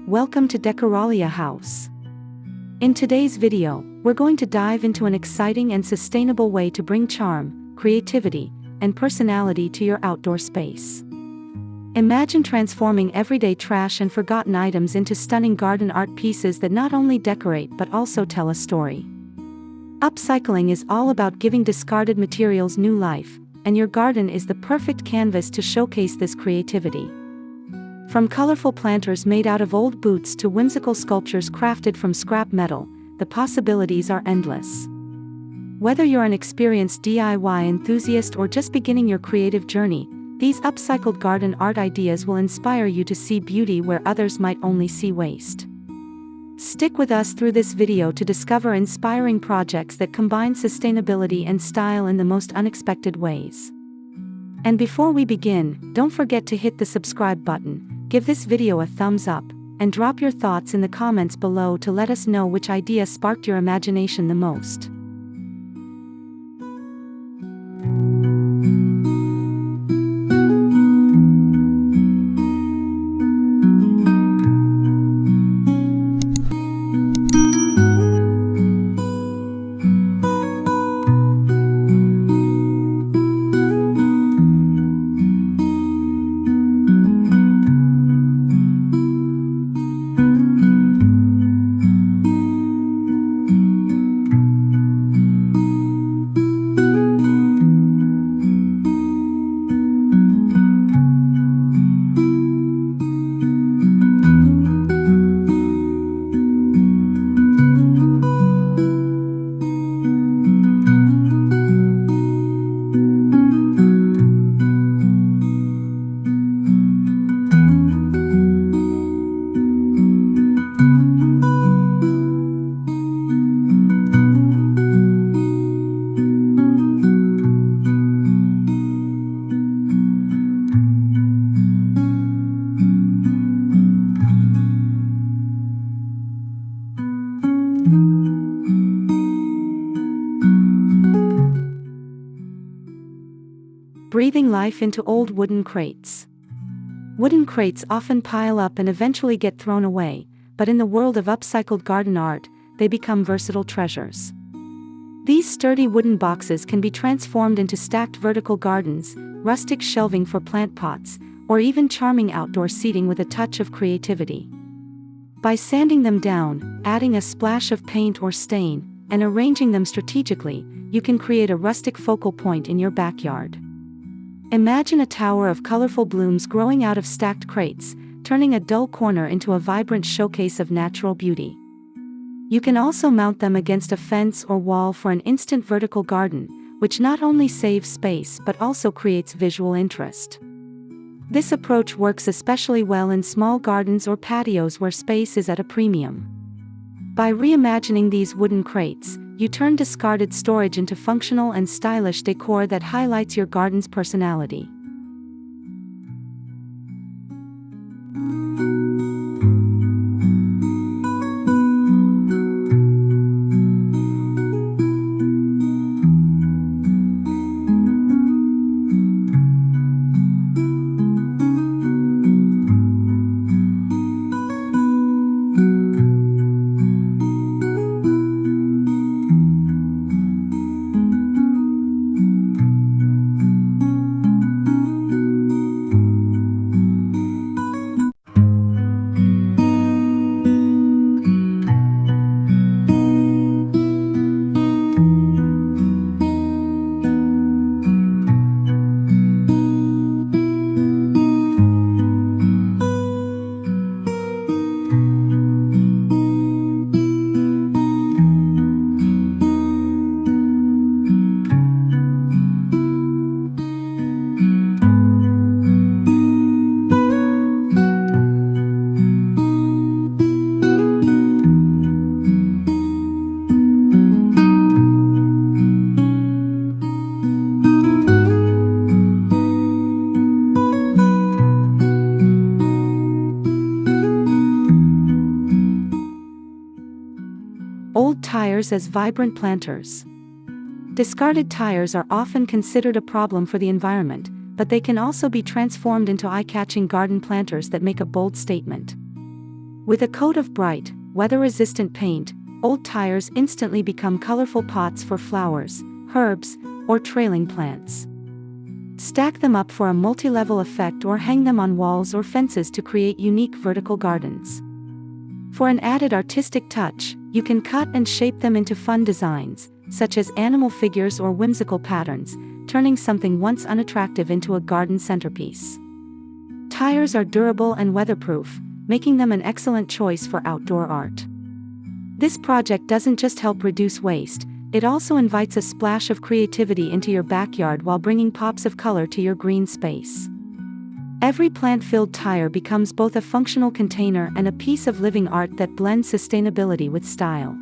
Welcome to Decoralia House. In today's video, we're going to dive into an exciting and sustainable way to bring charm, creativity, and personality to your outdoor space. Imagine transforming everyday trash and forgotten items into stunning garden art pieces that not only decorate but also tell a story. Upcycling is all about giving discarded materials new life, and your garden is the perfect canvas to showcase this creativity. From colorful planters made out of old boots to whimsical sculptures crafted from scrap metal, the possibilities are endless. Whether you're an experienced DIY enthusiast or just beginning your creative journey, these upcycled garden art ideas will inspire you to see beauty where others might only see waste. Stick with us through this video to discover inspiring projects that combine sustainability and style in the most unexpected ways. And before we begin, don't forget to hit the subscribe button, give this video a thumbs up, and drop your thoughts in the comments below to let us know which idea sparked your imagination the most. Breathing life into old wooden crates. Wooden crates often pile up and eventually get thrown away, but in the world of upcycled garden art, they become versatile treasures. These sturdy wooden boxes can be transformed into stacked vertical gardens, rustic shelving for plant pots, or even charming outdoor seating with a touch of creativity. By sanding them down, adding a splash of paint or stain, and arranging them strategically, you can create a rustic focal point in your backyard. Imagine a tower of colorful blooms growing out of stacked crates, turning a dull corner into a vibrant showcase of natural beauty. You can also mount them against a fence or wall for an instant vertical garden, which not only saves space but also creates visual interest. This approach works especially well in small gardens or patios where space is at a premium. By reimagining these wooden crates, you turn discarded storage into functional and stylish decor that highlights your garden's personality. Old tires as vibrant planters. Discarded tires are often considered a problem for the environment, but they can also be transformed into eye-catching garden planters that make a bold statement. With a coat of bright, weather-resistant paint, old tires instantly become colorful pots for flowers, herbs, or trailing plants. Stack them up for a multi-level effect or hang them on walls or fences to create unique vertical gardens. For an added artistic touch, you can cut and shape them into fun designs, such as animal figures or whimsical patterns, turning something once unattractive into a garden centerpiece. Tires are durable and weatherproof, making them an excellent choice for outdoor art. This project doesn't just help reduce waste, it also invites a splash of creativity into your backyard while bringing pops of color to your green space. Every plant-filled tire becomes both a functional container and a piece of living art that blends sustainability with style.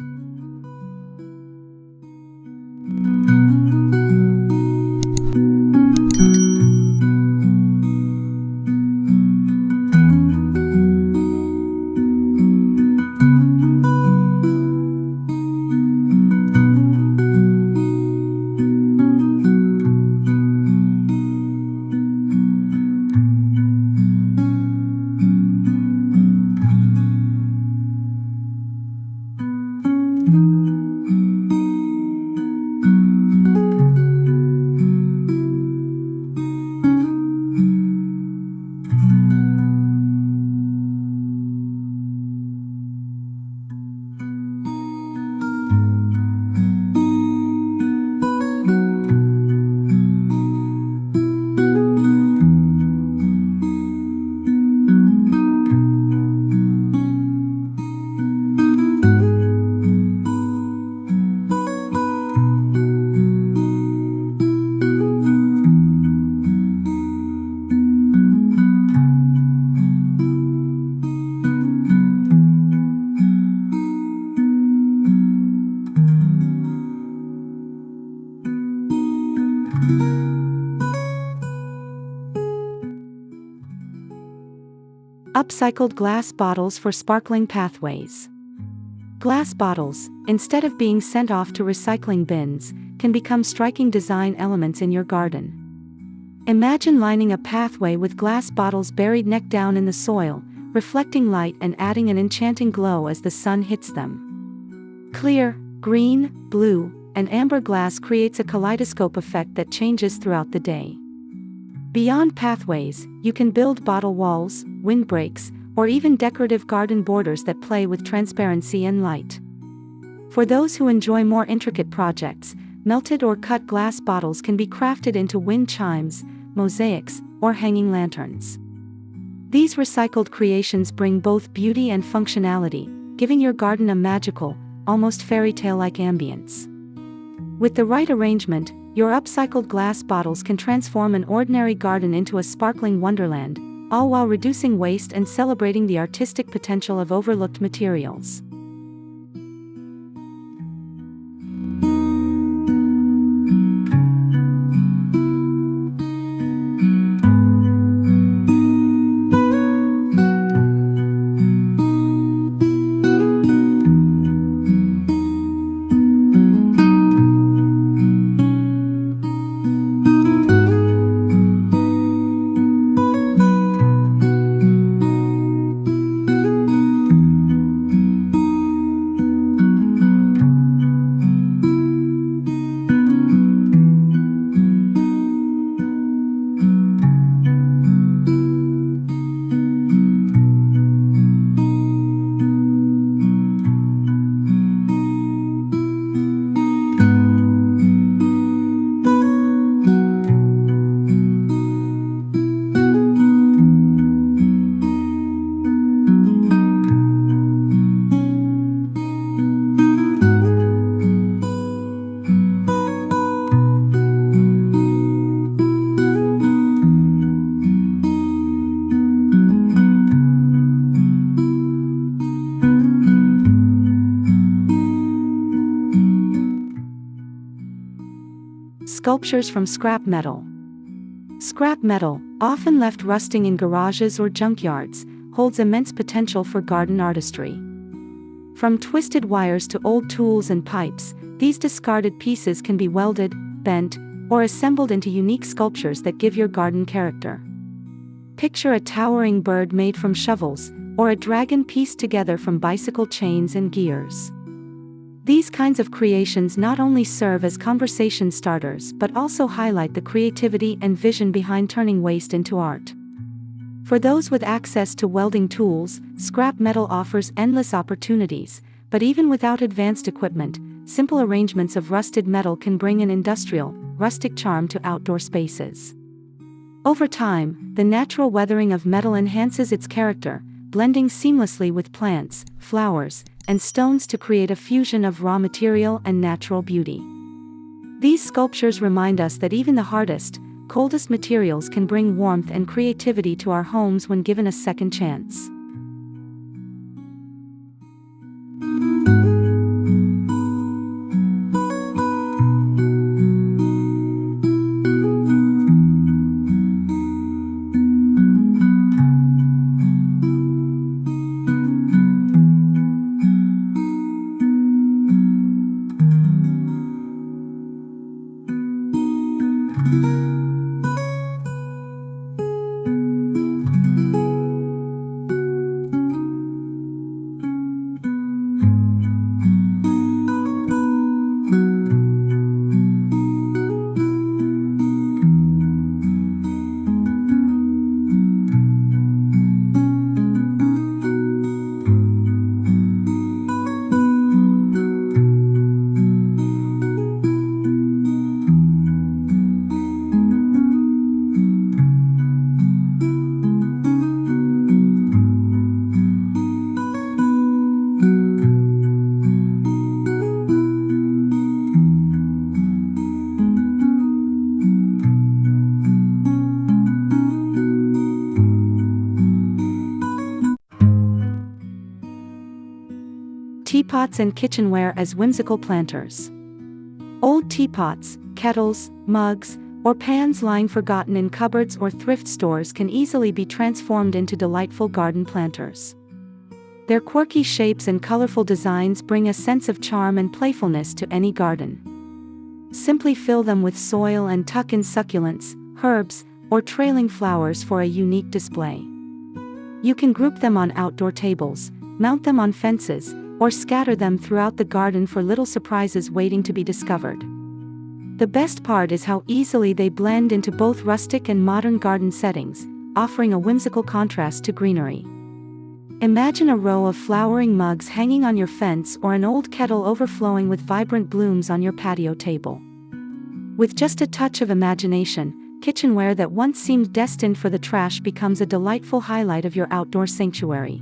Upcycled glass bottles for sparkling pathways. Glass bottles, instead of being sent off to recycling bins, can become striking design elements in your garden. Imagine lining a pathway with glass bottles buried neck down in the soil, reflecting light and adding an enchanting glow as the sun hits them. Clear, green, blue, and amber glass creates a kaleidoscope effect that changes throughout the day. Beyond pathways, you can build bottle walls, windbreaks, or even decorative garden borders that play with transparency and light. For those who enjoy more intricate projects, melted or cut glass bottles can be crafted into wind chimes, mosaics, or hanging lanterns. These recycled creations bring both beauty and functionality, giving your garden a magical, almost fairy tale-like ambience. With the right arrangement, your upcycled glass bottles can transform an ordinary garden into a sparkling wonderland, all while reducing waste and celebrating the artistic potential of overlooked materials. Sculptures from scrap metal. Scrap metal, often left rusting in garages or junkyards, holds immense potential for garden artistry. From twisted wires to old tools and pipes, these discarded pieces can be welded, bent, or assembled into unique sculptures that give your garden character. Picture a towering bird made from shovels, or a dragon pieced together from bicycle chains and gears. These kinds of creations not only serve as conversation starters but also highlight the creativity and vision behind turning waste into art. For those with access to welding tools, scrap metal offers endless opportunities, but even without advanced equipment, simple arrangements of rusted metal can bring an industrial, rustic charm to outdoor spaces. Over time, the natural weathering of metal enhances its character, blending seamlessly with plants, flowers, and stones to create a fusion of raw material and natural beauty. These sculptures remind us that even the hardest, coldest materials can bring warmth and creativity to our homes when given a second chance. Teapots and kitchenware as whimsical planters. Old teapots, kettles, mugs, or pans lying forgotten in cupboards or thrift stores can easily be transformed into delightful garden planters. Their quirky shapes and colorful designs bring a sense of charm and playfulness to any garden. Simply fill them with soil and tuck in succulents, herbs, or trailing flowers for a unique display. You can group them on outdoor tables, mount them on fences, or scatter them throughout the garden for little surprises waiting to be discovered. The best part is how easily they blend into both rustic and modern garden settings, offering a whimsical contrast to greenery. Imagine a row of flowering mugs hanging on your fence or an old kettle overflowing with vibrant blooms on your patio table. With just a touch of imagination, kitchenware that once seemed destined for the trash becomes a delightful highlight of your outdoor sanctuary.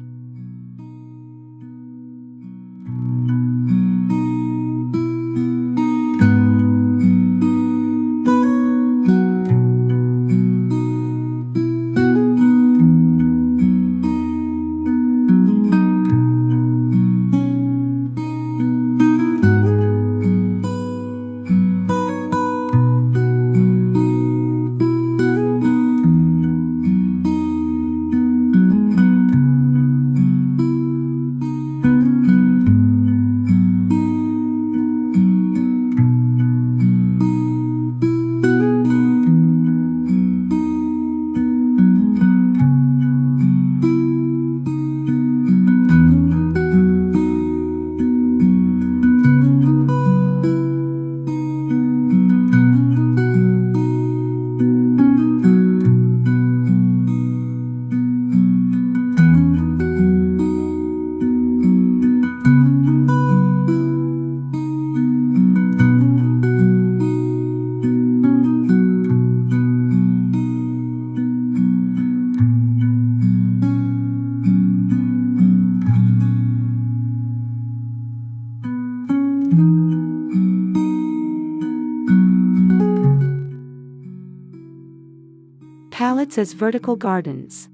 Pallets as vertical gardens.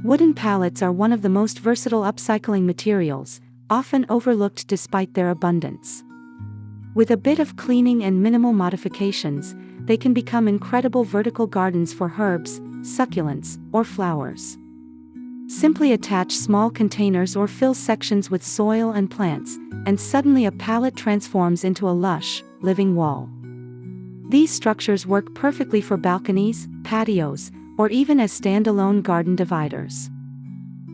Wooden pallets are one of the most versatile upcycling materials, often overlooked despite their abundance. With a bit of cleaning and minimal modifications, they can become incredible vertical gardens for herbs, succulents, or flowers. Simply attach small containers or fill sections with soil and plants, and suddenly a pallet transforms into a lush, living wall. These structures work perfectly for balconies, patios, or even as standalone garden dividers.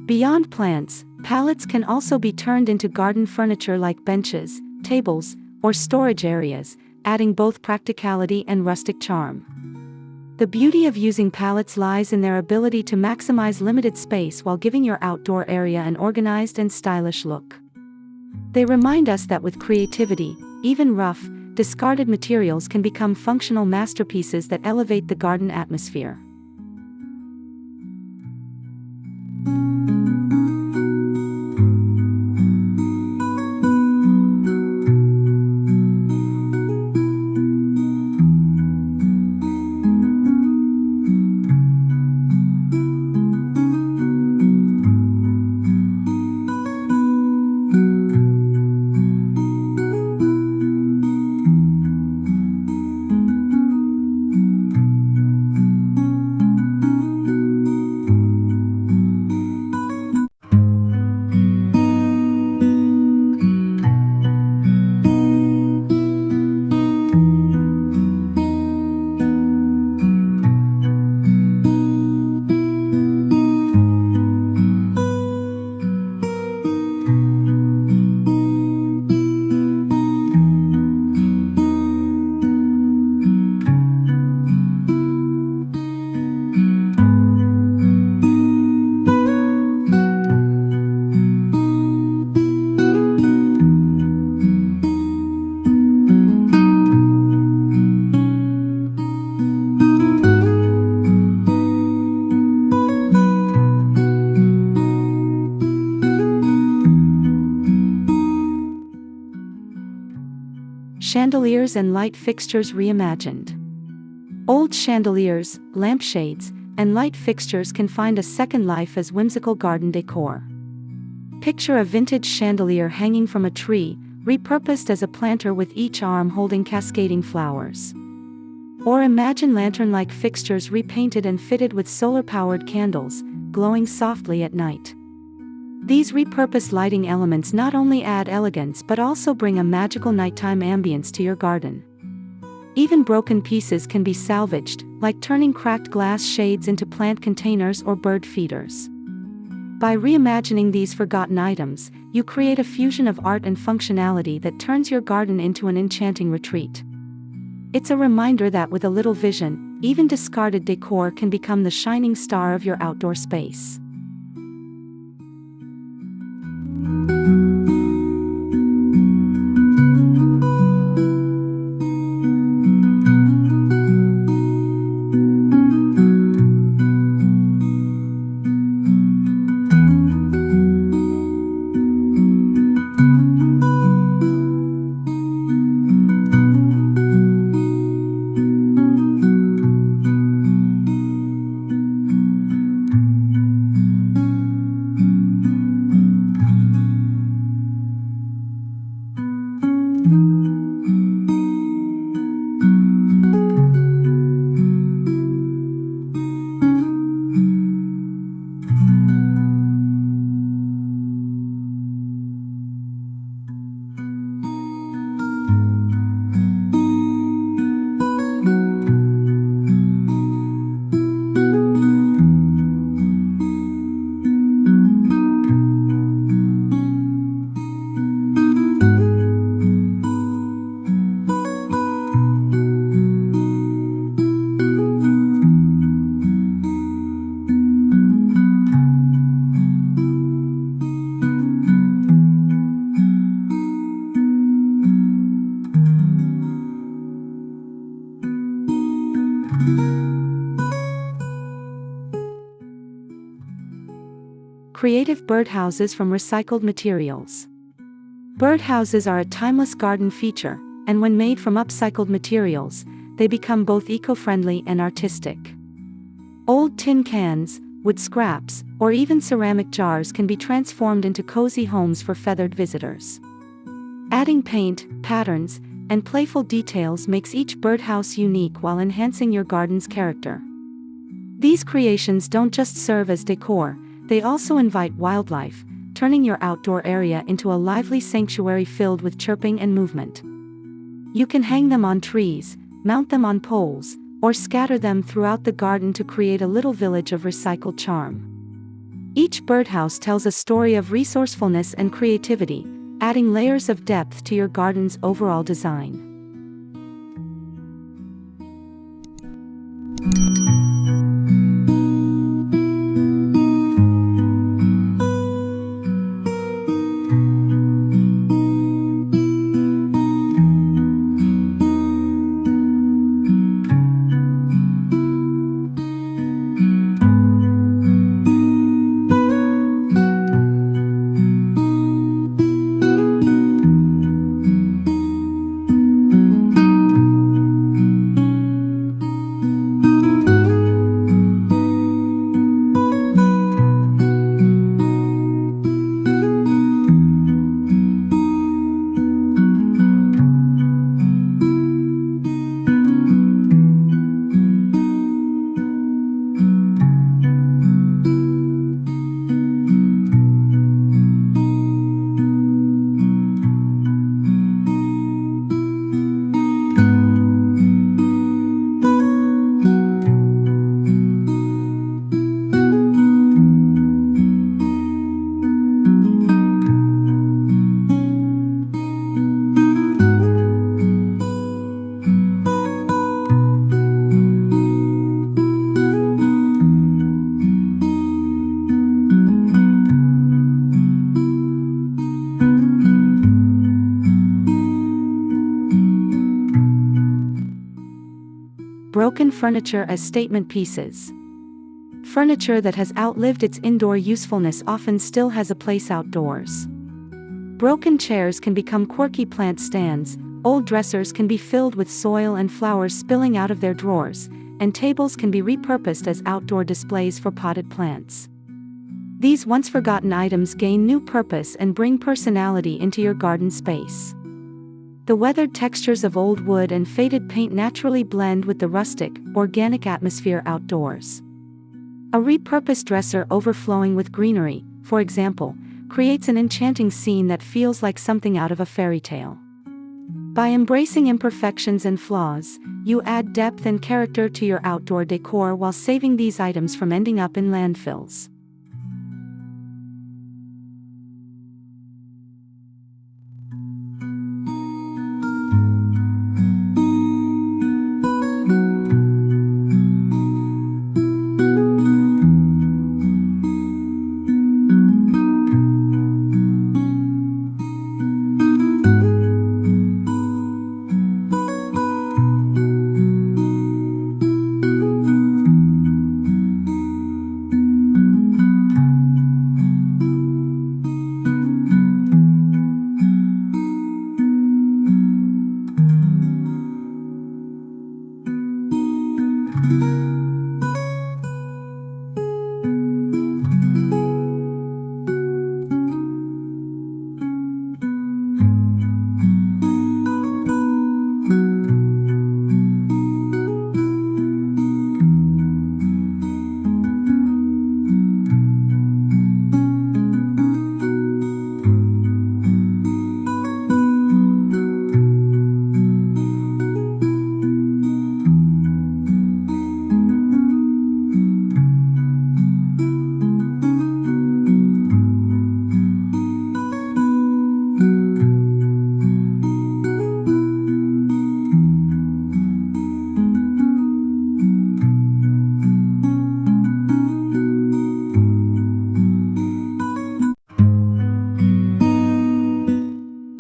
Beyond plants, pallets can also be turned into garden furniture like benches, tables, or storage areas, adding both practicality and rustic charm. The beauty of using pallets lies in their ability to maximize limited space while giving your outdoor area an organized and stylish look. They remind us that with creativity, even rough, discarded materials can become functional masterpieces that elevate the garden atmosphere. Chandeliers and light fixtures reimagined. Old chandeliers, lampshades, and light fixtures can find a second life as whimsical garden decor. Picture a vintage chandelier hanging from a tree, repurposed as a planter with each arm holding cascading flowers. Or imagine lantern-like fixtures repainted and fitted with solar-powered candles, glowing softly at night. These repurposed lighting elements not only add elegance but also bring a magical nighttime ambience to your garden. Even broken pieces can be salvaged, like turning cracked glass shades into plant containers or bird feeders. By reimagining these forgotten items, you create a fusion of art and functionality that turns your garden into an enchanting retreat. It's a reminder that with a little vision, even discarded decor can become the shining star of your outdoor space. Creative birdhouses from recycled materials. Birdhouses are a timeless garden feature, and when made from upcycled materials, they become both eco-friendly and artistic. Old tin cans, wood scraps, or even ceramic jars can be transformed into cozy homes for feathered visitors. Adding paint, patterns, and playful details makes each birdhouse unique while enhancing your garden's character. These creations don't just serve as decor, they also invite wildlife, turning your outdoor area into a lively sanctuary filled with chirping and movement. You can hang them on trees, mount them on poles, or scatter them throughout the garden to create a little village of recycled charm. Each birdhouse tells a story of resourcefulness and creativity, adding layers of depth to your garden's overall design. Broken furniture as statement pieces. Furniture that has outlived its indoor usefulness often still has a place outdoors. Broken chairs can become quirky plant stands, old dressers can be filled with soil and flowers spilling out of their drawers, and tables can be repurposed as outdoor displays for potted plants. These once forgotten items gain new purpose and bring personality into your garden space. The weathered textures of old wood and faded paint naturally blend with the rustic, organic atmosphere outdoors. A repurposed dresser overflowing with greenery, for example, creates an enchanting scene that feels like something out of a fairy tale. By embracing imperfections and flaws, you add depth and character to your outdoor decor while saving these items from ending up in landfills.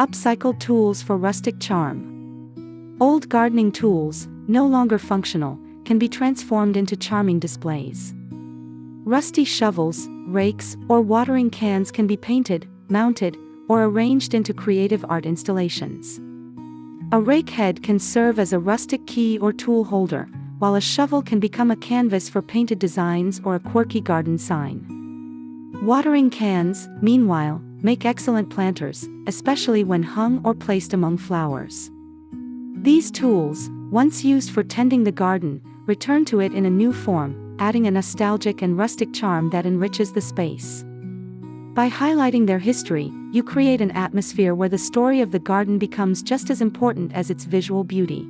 Upcycled tools for rustic charm. Old gardening tools, no longer functional, can be transformed into charming displays. Rusty shovels, rakes, or watering cans can be painted, mounted, or arranged into creative art installations. A rake head can serve as a rustic key or tool holder, while a shovel can become a canvas for painted designs or a quirky garden sign. Watering cans, meanwhile, make excellent planters, especially when hung or placed among flowers. These tools, once used for tending the garden, return to it in a new form, adding a nostalgic and rustic charm that enriches the space. By highlighting their history, you create an atmosphere where the story of the garden becomes just as important as its visual beauty.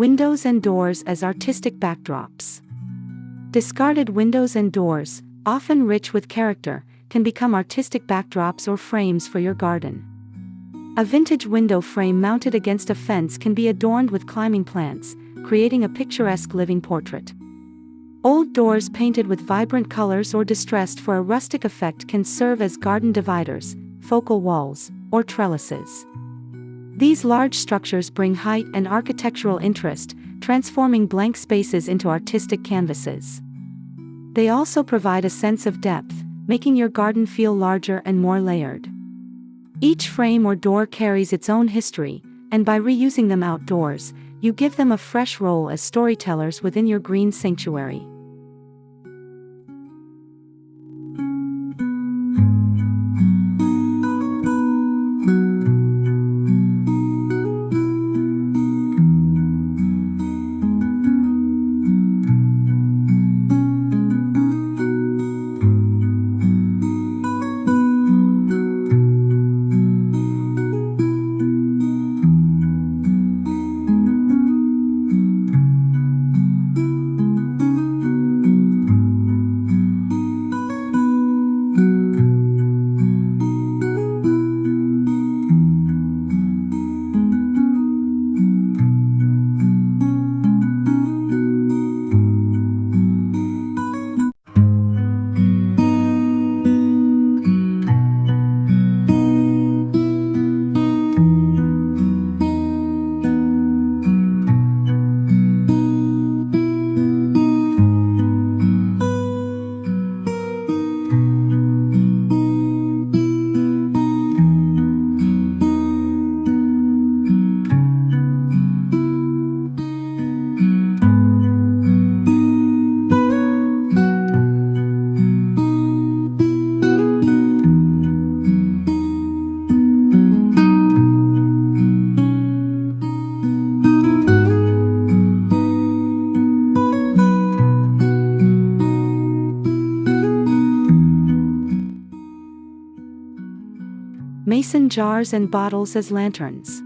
Windows and doors as artistic backdrops. Discarded windows and doors, often rich with character, can become artistic backdrops or frames for your garden. A vintage window frame mounted against a fence can be adorned with climbing plants, creating a picturesque living portrait. Old doors painted with vibrant colors or distressed for a rustic effect can serve as garden dividers, focal walls, or trellises. These large structures bring height and architectural interest, transforming blank spaces into artistic canvases. They also provide a sense of depth, making your garden feel larger and more layered. Each frame or door carries its own history, and by reusing them outdoors, you give them a fresh role as storytellers within your green sanctuary. Mason jars and bottles as lanterns.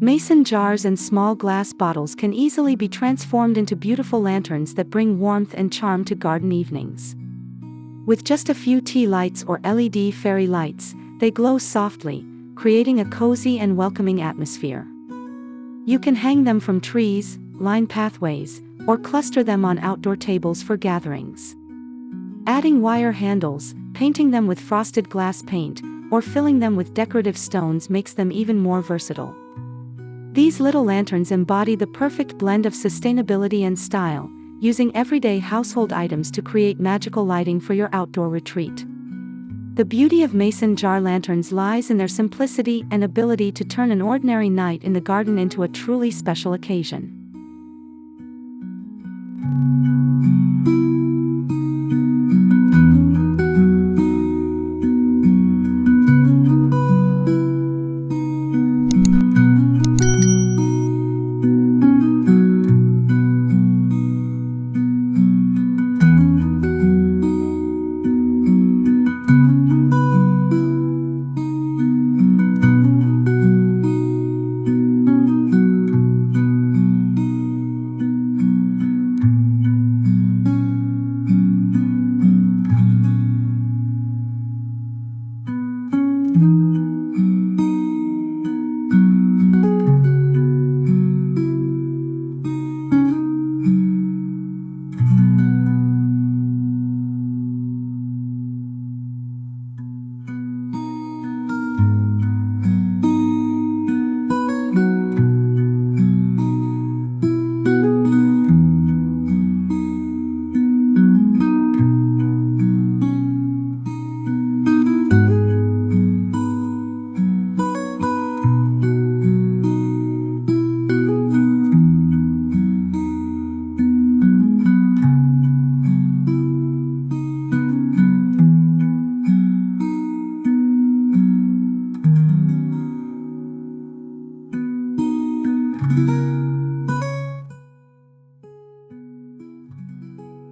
Mason jars and small glass bottles can easily be transformed into beautiful lanterns that bring warmth and charm to garden evenings. With just a few tea lights or LED fairy lights, they glow softly, creating a cozy and welcoming atmosphere. You can hang them from trees, line pathways, or cluster them on outdoor tables for gatherings. Adding wire handles, painting them with frosted glass paint, or filling them with decorative stones makes them even more versatile. These little lanterns embody the perfect blend of sustainability and style, using everyday household items to create magical lighting for your outdoor retreat. The beauty of mason jar lanterns lies in their simplicity and ability to turn an ordinary night in the garden into a truly special occasion.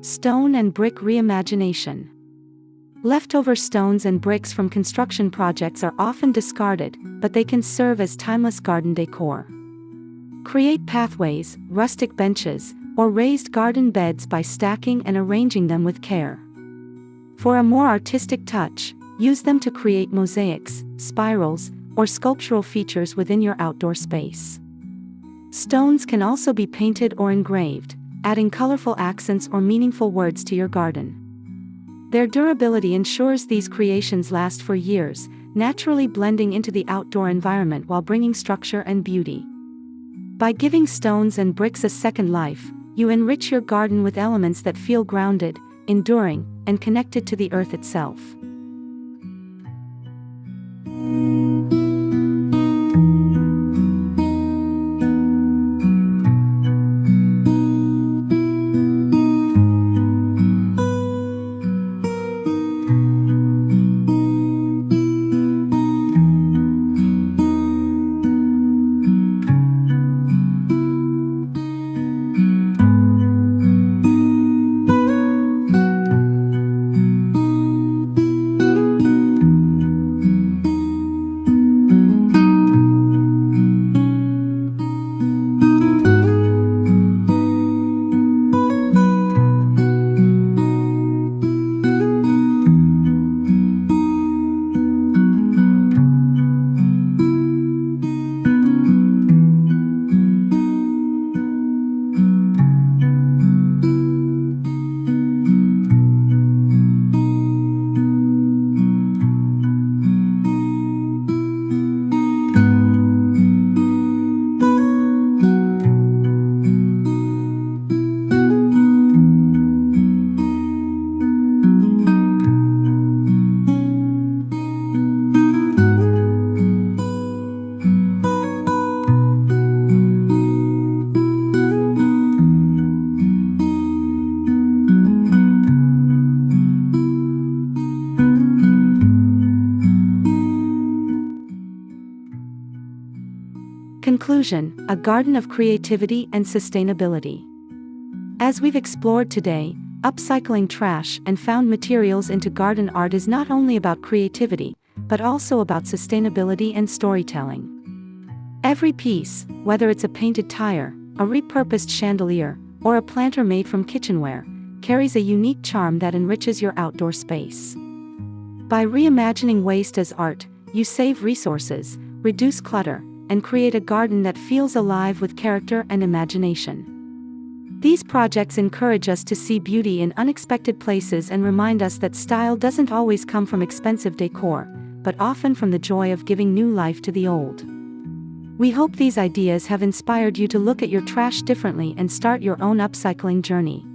Stone and brick reimagination. Leftover stones and bricks from construction projects are often discarded, but they can serve as timeless garden decor. Create pathways, rustic benches, or raised garden beds by stacking and arranging them with care. For a more artistic touch, use them to create mosaics, spirals, or sculptural features within your outdoor space. Stones can also be painted or engraved, adding colorful accents or meaningful words to your garden. Their durability ensures these creations last for years, naturally blending into the outdoor environment while bringing structure and beauty. By giving stones and bricks a second life, you enrich your garden with elements that feel grounded, enduring, and connected to the earth itself. Conclusion: a garden of creativity and sustainability. As we've explored today, upcycling trash and found materials into garden art is not only about creativity, but also about sustainability and storytelling. Every piece, whether it's a painted tire, a repurposed chandelier, or a planter made from kitchenware, carries a unique charm that enriches your outdoor space. By reimagining waste as art, you save resources, reduce clutter, and create a garden that feels alive with character and imagination. These projects encourage us to see beauty in unexpected places and remind us that style doesn't always come from expensive decor, but often from the joy of giving new life to the old. We hope these ideas have inspired you to look at your trash differently and start your own upcycling journey.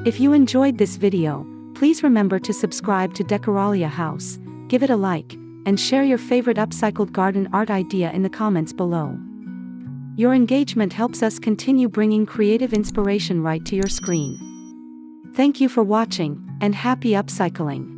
If you enjoyed this video, please remember to subscribe to Decoralia House, give it a like, and share your favorite upcycled garden art idea in the comments below. Your engagement helps us continue bringing creative inspiration right to your screen. Thank you for watching, and happy upcycling!